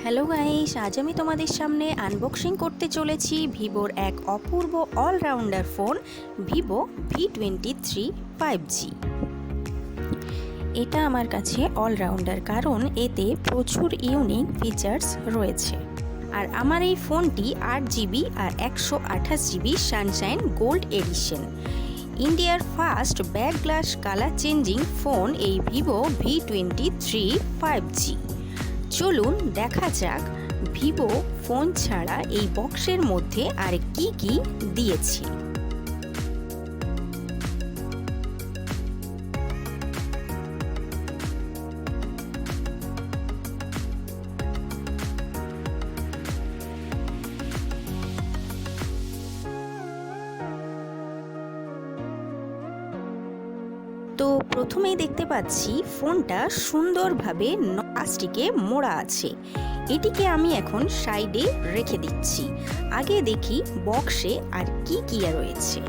Hello guys, আজ আমি তোমাদের সামনে আনবক্সিং করতে চলেছি ভিভোর এক অপূর্ব allrounder phone Vivo V23 5G। এটা আমার কাছে অলরাউন্ডার কারণ এতে প্রচুর ইউনিক ফিচার্স রয়েছে। আর আমার এই ফোনটি 8GB আর 128GB সানশাইন গোল্ড এডিশন। ইন্ডিয়ার first back glass colour changing phone এই ভিভো V23 5G। চলুন দেখা যাক ভিভো ফোন ছাড়া এই বক্সের মধ্যে আর কি কি দিয়েছে। তো প্রথমেই দেখতে পাচ্ছি ফোনটা সুন্দরভাবে প্লাস্টিকে মোড়া আছে। এটিকে আমি এখন সাইডে রেখে দিচ্ছি। আগে দেখি বক্সে আর কি কি রয়েছে।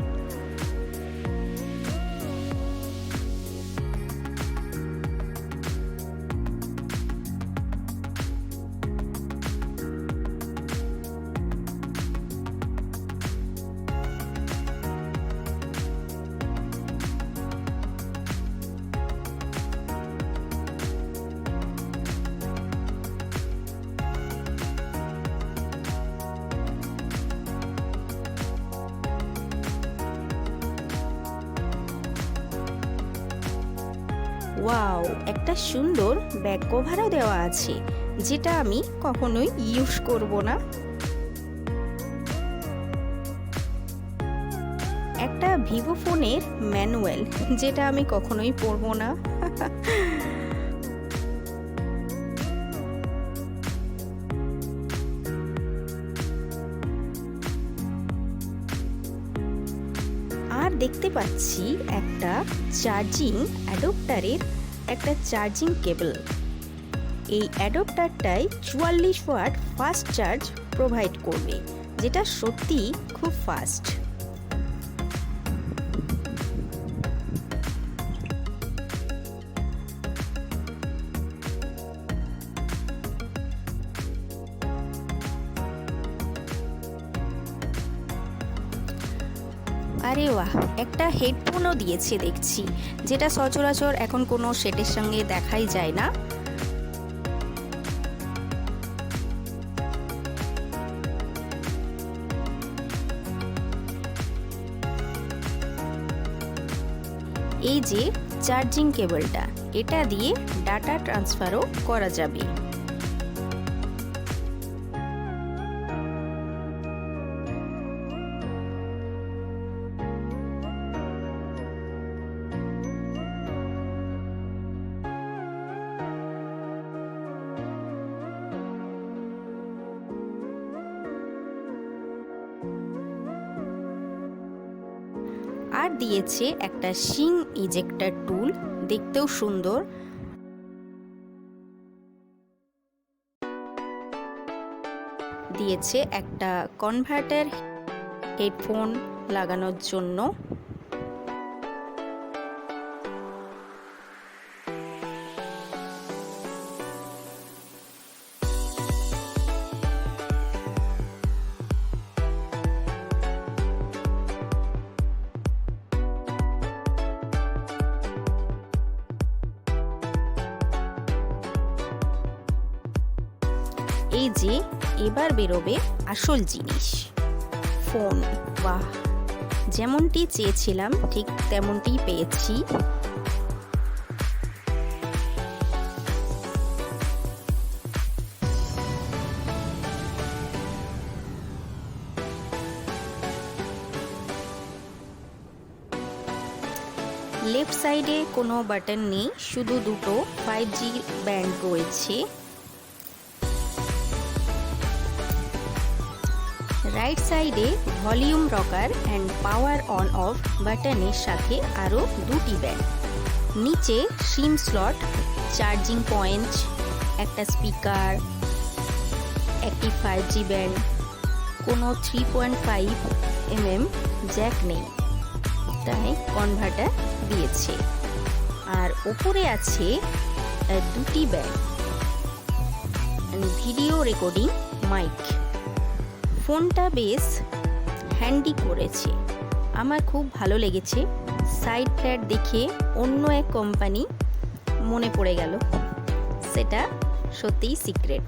ওয়াও, একটা সুন্দর ব্যাক কভারও দেওয়া আছে, যেটা আমি কখনোই ইউজ করব না। একটা ভিভো ফোনের ম্যানুয়াল, যেটা আমি কখনোই পড়ব না। আর দেখতে পাচ্ছি একটা চার্জিং অ্যাডাপ্টারের একটা চার্জিং কেবল। এই অ্যাডাপ্টারটাই 44 ওয়াট ফাস্ট চার্জ প্রোভাইড করবে, যেটা সত্যি খুব ফাস্ট। আরে বাহ, একটা হেডফোনও দিয়েছে দেখছি, যেটা সচরাচর এখন কোনো সেটের সঙ্গে দেখাই যায় না। এই যে চার্জিং কেবলটা, এটা দিয়ে ডাটা ট্রান্সফারও করা যাবে। আর দিয়েছে একটা সিং ইজেক্টর টুল, দেখতেও সুন্দর। দিয়েছে একটা কনভার্টার হেডফোন লাগানোর জন্য। এই যে এবার বেরোবে আসল জিনিস, ফোন। বাহ, যেমনটি চেয়েছিলাম ঠিক তেমনটি পেয়েছি। লেফট সাইডে কোনো বাটন নেই, শুধু দুটো 5G ব্যান্ড রয়েছে। রাইট সাইডে volume rocker and power on of বাটনের সাথে আরও দুটি ব্যান্ড। নিচে সিম স্লট, চার্জিং পয়েন্ট, একটা স্পিকার, একটি 5G ব্যান্ড। কোনো 3.5mm জ্যাক নেই, তাই কনভার্টার দিয়েছে। আর ওপরে আছে দুটি ব্যান্ড, ভিডিও রেকর্ডিং মাইক। ফোনটা বেশ হ্যান্ডি করেছে, আমার খুব ভালো লেগেছে। সাইড ফ্ল্যাট দেখে অন্য এক কোম্পানি মনে পড়ে গেল, সেটা সত্যিই সিক্রেট।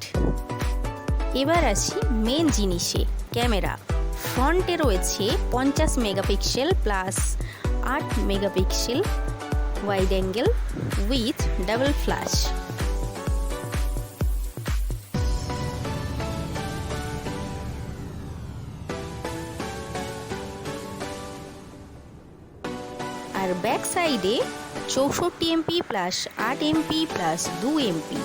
এবার আসি মেন জিনিসে, ক্যামেরা। ফ্রন্টে রয়েছে 50 megapixel plus 8 megapixel wide angle with double flash. আর ব্যাক সাইডে 64 MP plus 8 MP plus 2 MP.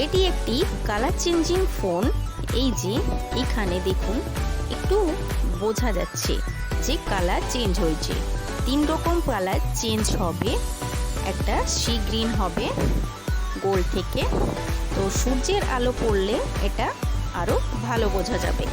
এটি একটি কালার চেঞ্জিং ফোন। এই যে এখানে দেখুন, একটু বোঝা যাচ্ছে যে কালার চেঞ্জ হয়েছে। 3 রকম কালার চেঞ্জ হবে, একটা সি গ্রিন হবে গোল্ড থেকে, তো সূর্যের আলো পড়লে এটা আরো ভালো বোঝা যাবে।